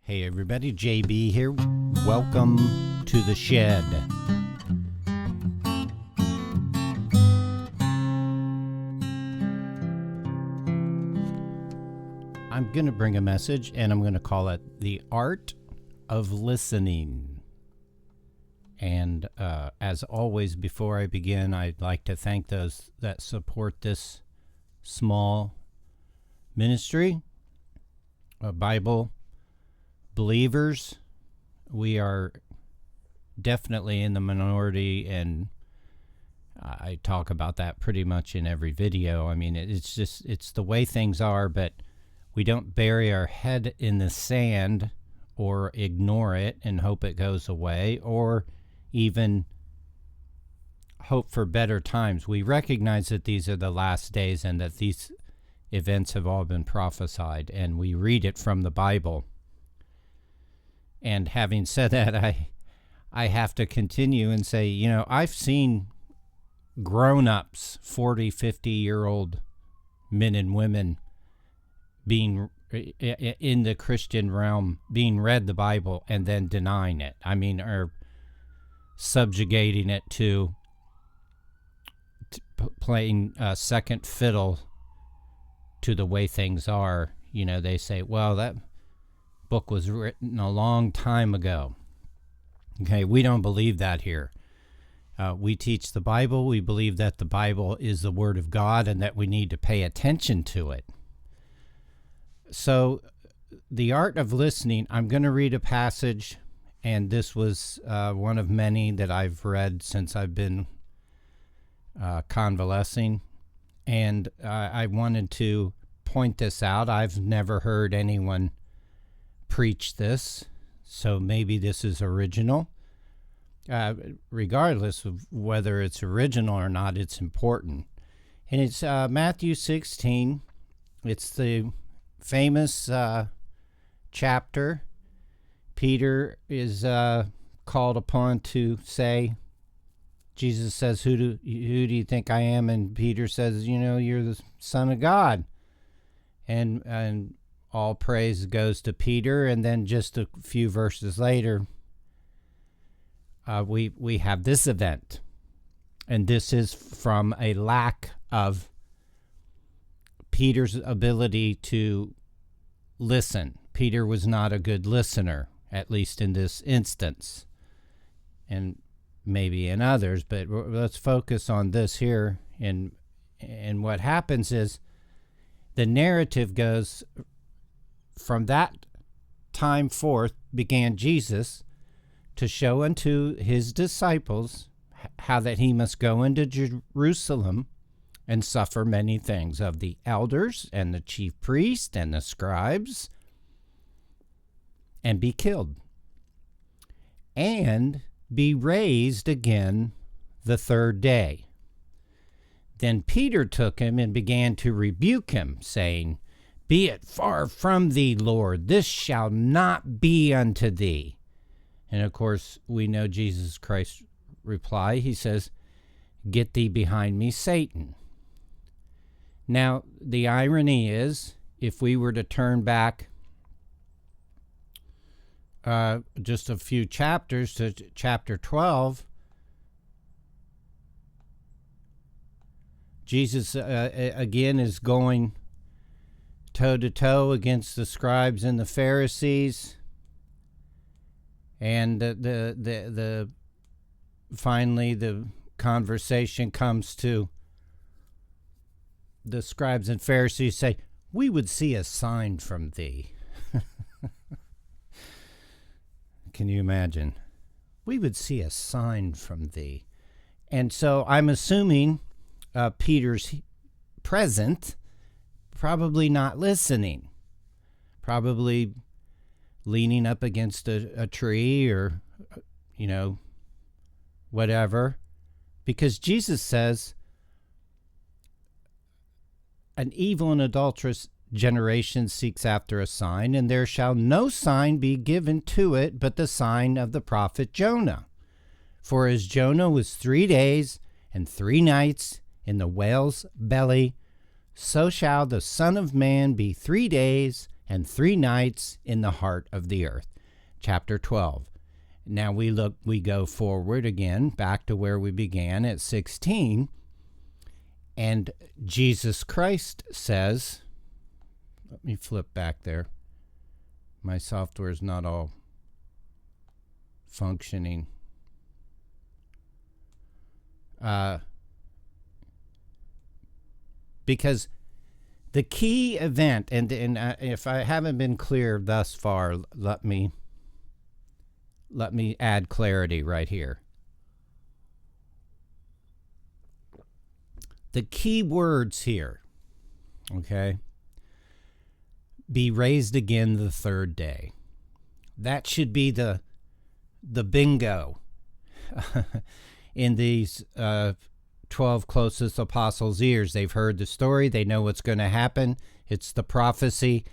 Hey everybody, JB here. Welcome to the shed. I'm going to bring a message and I'm going to call it The Art of Listening. And as always, before I begin, I'd like to thank those that support this small ministry, Bible believers. We are definitely in the minority, and I talk about that pretty much in every video. I mean, it's the way things are, but we don't bury our head in the sand or ignore it and hope it goes away, or even hope for better times. We recognize that these are the last days and that these events have all been prophesied, and we read it from the Bible. And having said that, I have to continue and say, you know, I've seen grown-ups, 40, 50-year-old men and women being in the Christian realm, being read the Bible and then denying it. I mean, or subjugating it to playing second fiddle to the way things are. You know, they say, well, that book was written a long time ago. Okay, we don't believe that here. We teach the Bible. We believe that the Bible is the Word of God and that we need to pay attention to it. So, The Art of Listening, I'm going to read a passage, and this was one of many that I've read since I've been convalescing. And I wanted to point this out. I've never heard anyone preach this, so maybe this is original. Regardless of whether it's original or not, it's important. And it's Matthew 16. It's the famous chapter. Peter is called upon to say, Jesus says, who do you think I am? And Peter says, you know, you're the Son of God. And all praise goes to Peter, and then just a few verses later, we have this event, and this is from a lack of Peter's ability to listen. Peter was not a good listener, at least in this instance, and maybe in others, but let's focus on this here. And what happens is the narrative goes, from that time forth began Jesus to show unto his disciples how that he must go into Jerusalem and suffer many things of the elders and the chief priests and the scribes, and be killed, and be raised again the third day. Then Peter took him and began to rebuke him, saying, Be it far from thee, Lord, this shall not be unto thee. And of course, we know Jesus Christ's reply. He says, Get thee behind me, Satan. Now, the irony is, if we were to turn back just a few chapters to chapter 12, Jesus again is going toe-to-toe against the scribes and the Pharisees, and the finally the conversation comes to the scribes and Pharisees say, we would see a sign from thee. Can you imagine? We would see a sign from thee. And so I'm assuming Peter's present, probably not listening, probably leaning up against a tree or, you know, whatever, because Jesus says, an evil and adulterous generation seeks after a sign, and there shall no sign be given to it but the sign of the prophet Jonah. For as Jonah was 3 days and 3 nights in the whale's belly, so shall the Son of Man be 3 days and 3 nights in the heart of the earth. Chapter 12. Now we go forward again, back to where we began at 16. And Jesus Christ says, let me flip back there. My software is not all functioning. Because the key event, and if I haven't been clear thus far, let me add clarity right here. The key words here, okay? Be raised again the third day. That should be the bingo in these 12 closest apostles' ears. They've heard the story. They know what's going to happen. It's the prophecy.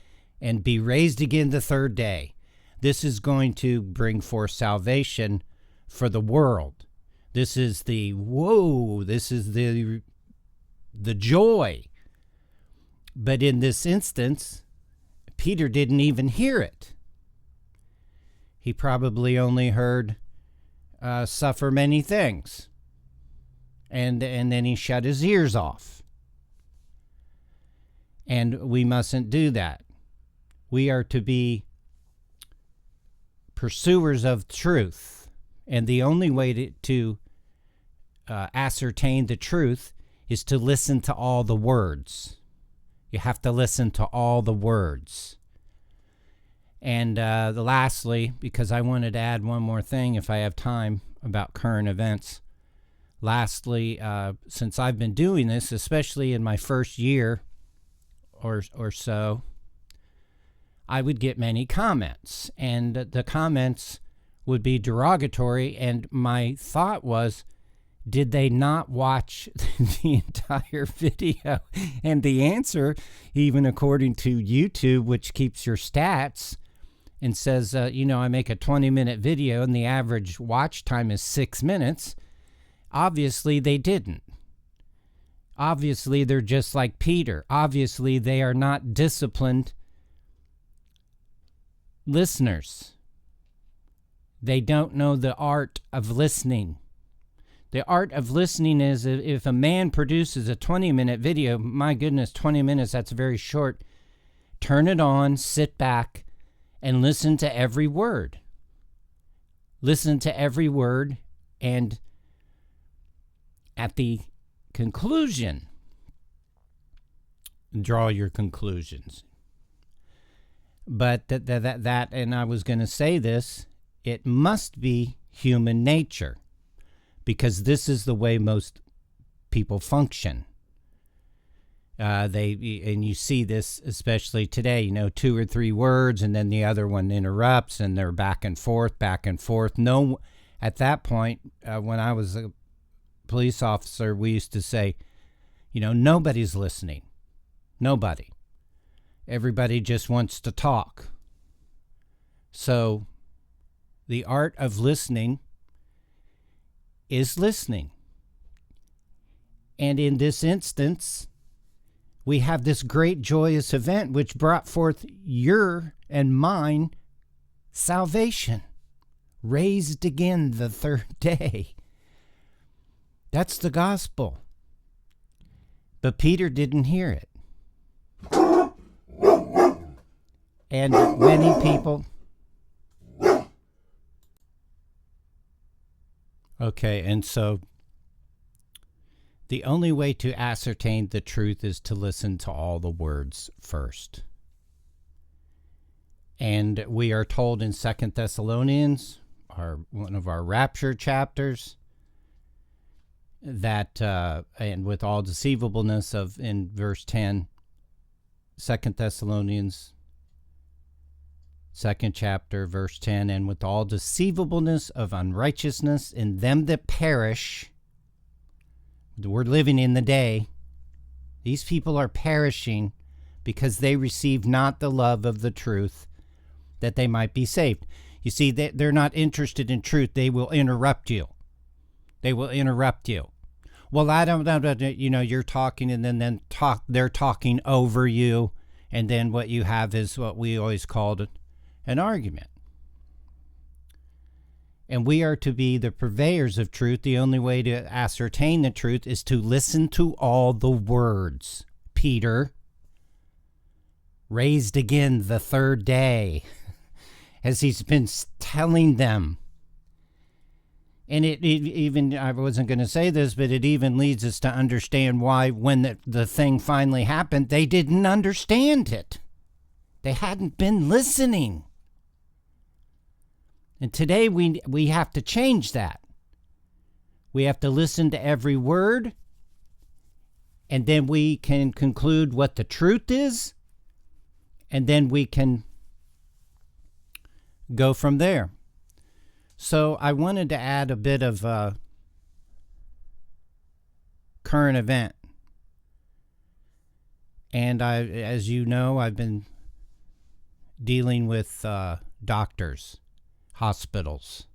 And be raised again the third day. This is going to bring forth salvation for the world. This is the joy. But in this instance, Peter didn't even hear it. He probably only heard suffer many things. And then he shut his ears off. And we mustn't do that. We are to be pursuers of truth. And the only way to ascertain the truth is to listen to all the words. You have to listen to all the words. And lastly, because I wanted to add one more thing if I have time about current events. Lastly, since I've been doing this, especially in my first year or so, I would get many comments. And the comments would be derogatory. And my thought was, did they not watch the entire video? And the answer, even according to YouTube, which keeps your stats, and says, I make a 20-minute video and the average watch time is 6 minutes. Obviously, they didn't. Obviously, they're just like Peter. Obviously, they are not disciplined listeners. They don't know the art of listening. The art of listening is if a man produces a 20-minute video, my goodness, 20 minutes, that's very short. Turn it on, sit back, and listen to every word. Listen to every word, and at the conclusion, draw your conclusions. But that, and I was going to say this, it must be human nature, because this is the way most people function. And you see this especially today, 2 or 3 words, and then the other one interrupts, and they're back and forth. No, at that point, when I was a police officer, we used to say, nobody's listening. Nobody. Everybody just wants to talk. So the art of listening is listening. And in this instance, we have this great joyous event which brought forth your and mine salvation, raised again the third day. That's the gospel. But Peter didn't hear it. And many people... Okay, and so the only way to ascertain the truth is to listen to all the words first. And we are told in 2 Thessalonians, one of our rapture chapters, that, and with all deceivableness in verse 10, 2 Thessalonians, 2nd chapter, verse 10, and with all deceivableness of unrighteousness in them that perish. We're living in the day. These people are perishing because they receive not the love of the truth, that they might be saved. You see, they're not interested in truth. They will interrupt you. They will interrupt you. Well, I don't know, you're talking, and then they're talking over you, And then what you have is what we always called an argument. And we are to be the purveyors of truth. The only way to ascertain the truth is to listen to all the words. Peter, raised again the third day, as he's been telling them. And it even, I wasn't going to say this, but it even leads us to understand why when the thing finally happened, they didn't understand it. They hadn't been listening. And today we have to change that. We have to listen to every word, and then we can conclude what the truth is, and then we can go from there. So I wanted to add a bit of current event. And as you know, I've been dealing with doctors, hospitals.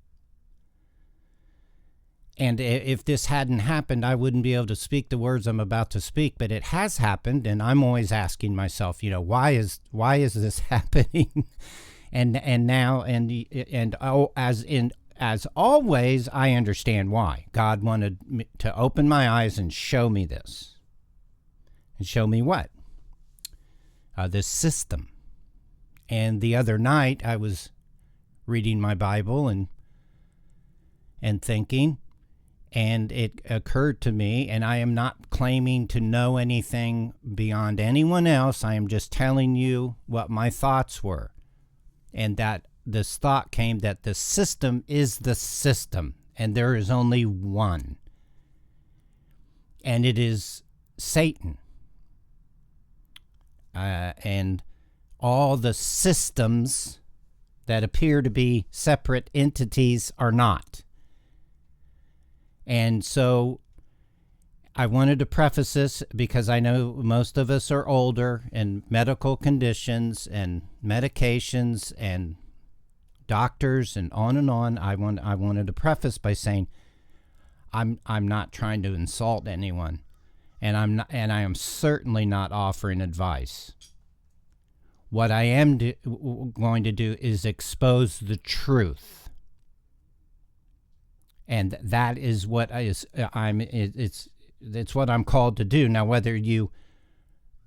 And if this hadn't happened, I wouldn't be able to speak the words I'm about to speak, but it has happened, and I'm always asking myself, why is this happening? and now as always, I understand why. God wanted me to open my eyes and show me this. And show me what? This system. And the other night I was reading my Bible and thinking, and it occurred to me, and I am not claiming to know anything beyond anyone else. I am just telling you what my thoughts were. And that this thought came that the system is the system, and there is only one. And it is Satan. And all the systems that appear to be separate entities are not. And so I wanted to preface this because I know most of us are older, and medical conditions and medications and doctors and on and on. I wanted to preface by saying I'm not trying to insult anyone, and I am certainly not offering advice. What I am going to do is expose the truth, and that is what it's what I'm called to do. Now, whether you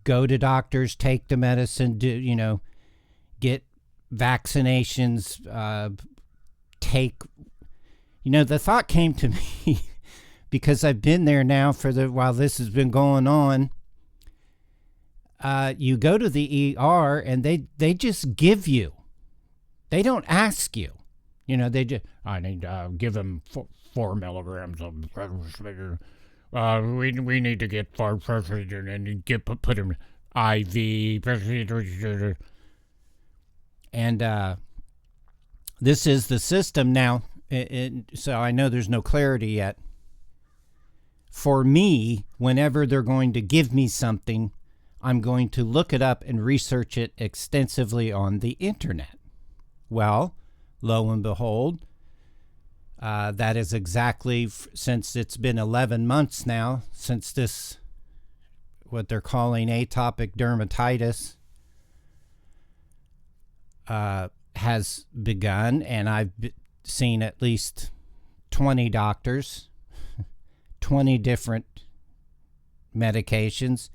go to doctors, take the medicine, get vaccinations, the thought came to me because I've been there now while this has been going on. You go to the ER and they just give you. They don't ask you. They just, I need to give him 4 milligrams of we need to get far pressure and put him IV. And this is the system now. So I know there's no clarity yet. For me, whenever they're going to give me something, I'm going to look it up and research it extensively on the internet. Well, lo and behold, that is exactly, since it's been 11 months now, since this, what they're calling atopic dermatitis, has begun, and I've seen at least 20 doctors, 20 different medications.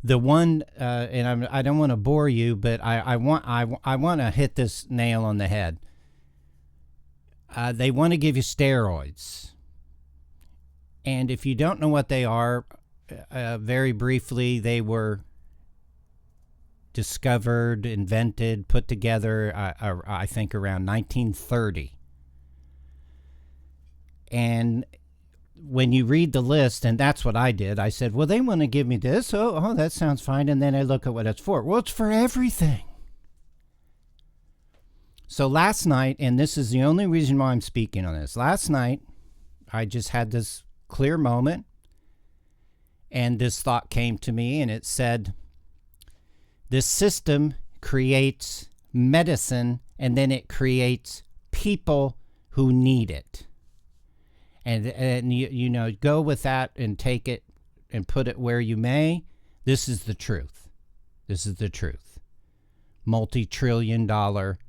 The one, and I don't want to bore you, but I want to hit this nail on the head. They want to give you steroids, and if you don't know what they are, very briefly, they were discovered, invented, put together, I think around 1930. And when you read the list, and that's what I did, I said, well, they want to give me this. Oh, that sounds fine. And then I look at what it's for. Well, it's for everything. So last night, and this is the only reason why I'm speaking on this. Last night, I just had this clear moment, and this thought came to me, and it said, this system creates medicine, and then it creates people who need it. And you go with that and take it and put it where you may. This is the truth. This is the truth. Multi-trillion-dollar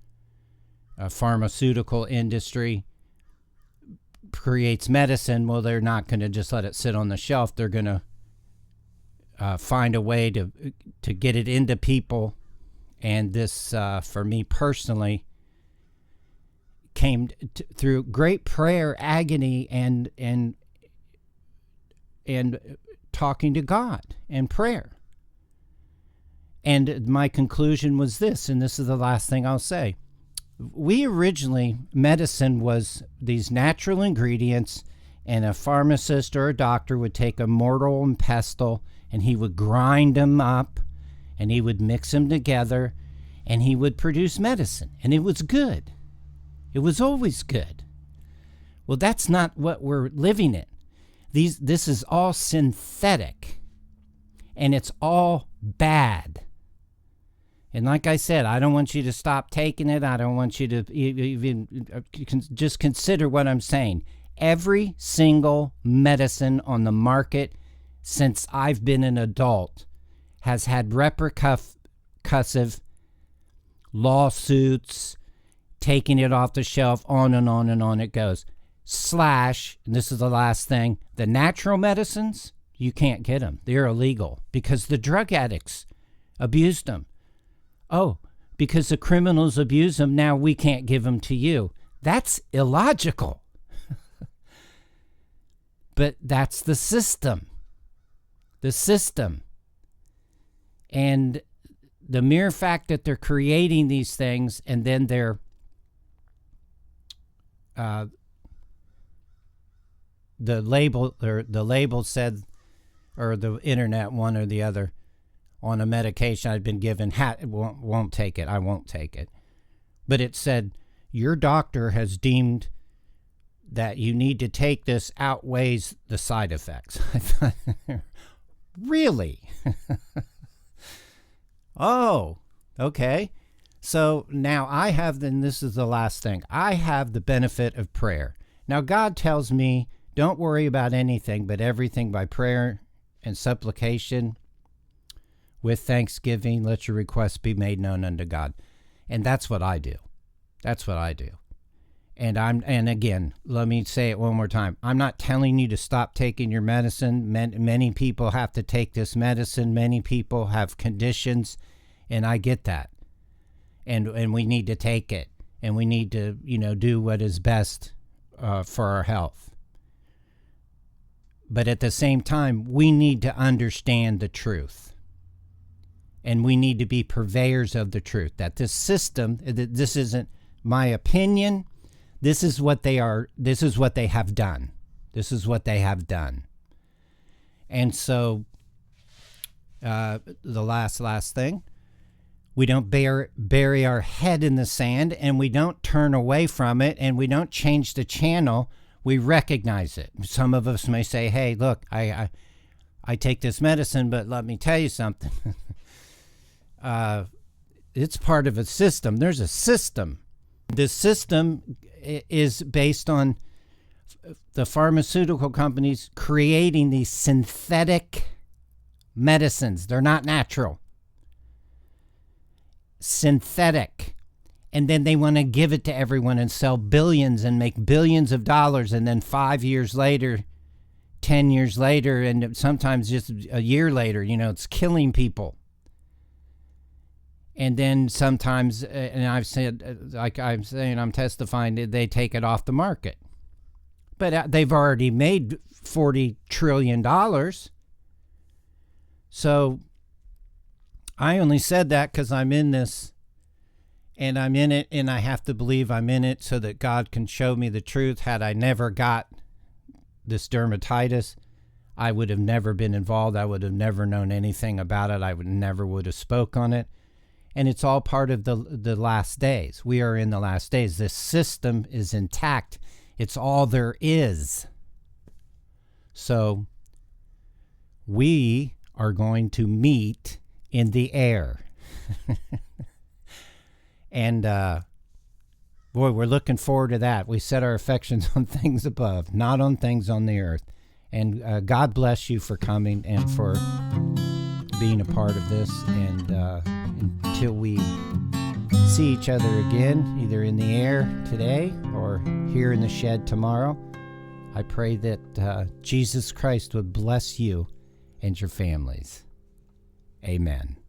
pharmaceutical industry creates medicine. Well, they're not going to just let it sit on the shelf. They're going to find a way to get it into people. And this, for me personally, came through great prayer, agony, and talking to God and prayer. And my conclusion was this, and this is the last thing I'll say. We originally, medicine was these natural ingredients, and a pharmacist or a doctor would take a mortar and pestle, and he would grind them up, and he would mix them together, and he would produce medicine. And it was good. It was always good. Well, that's not what we're living in. This is all synthetic, and it's all bad. And like I said, I don't want you to stop taking it. I don't want you to even just consider what I'm saying. Every single medicine on the market since I've been an adult has had repercussive lawsuits, taking it off the shelf, on and on and on it goes. Slash, and this is the last thing, the natural medicines, you can't get them. They're illegal because the drug addicts abused them. Oh, because the criminals abuse them, now we can't give them to you. That's illogical. But that's the system. The system. And the mere fact that they're creating these things and then they're the label said, or the internet, one or the other, on a medication I'd been given, won't take it. I won't take it. But it said, your doctor has deemed that you need to take this outweighs the side effects. I thought, really? Oh, okay. So now I have, and this is the last thing, I have the benefit of prayer. Now God tells me, don't worry about anything, but everything by prayer and supplication with thanksgiving, let your requests be made known unto God. And that's what I do. That's what I do. And again, let me say it one more time. I'm not telling you to stop taking your medicine. Many people have to take this medicine. Many people have conditions, and I get that. And we need to take it, and we need to, do what is best for our health. But at the same time, we need to understand the truth. And we need to be purveyors of the truth. That this system, this isn't my opinion. This is what they are. This is what they have done. This is what they have done. And so, the last thing, we don't bury our head in the sand, and we don't turn away from it, and we don't change the channel. We recognize it. Some of us may say, hey, look, I take this medicine, but let me tell you something. It's part of a system. There's a system. The system is based on the pharmaceutical companies creating these synthetic medicines. They're not natural. Synthetic. And then they want to give it to everyone and sell billions and make billions of dollars. And then 5 years later, 10 years later, and sometimes just a year later, it's killing people. And then sometimes, and I've said, like I'm saying, I'm testifying, that they take it off the market. But they've already made $40 trillion. So I only said that because I'm in this, and I'm in it, and I have to believe I'm in it so that God can show me the truth. Had I never got this dermatitis, I would have never been involved. I would have never known anything about it. I would never have spoke on it. And it's all part of the last days. We are in the last days. This system is intact. It's all there is. So we are going to meet in the air. And boy, we're looking forward to that. We set our affections on things above, not on things on the earth. And God bless you for coming and for being a part of this. And until we see each other again, either in the air today or here in the shed tomorrow, I pray that Jesus Christ would bless you and your families. Amen.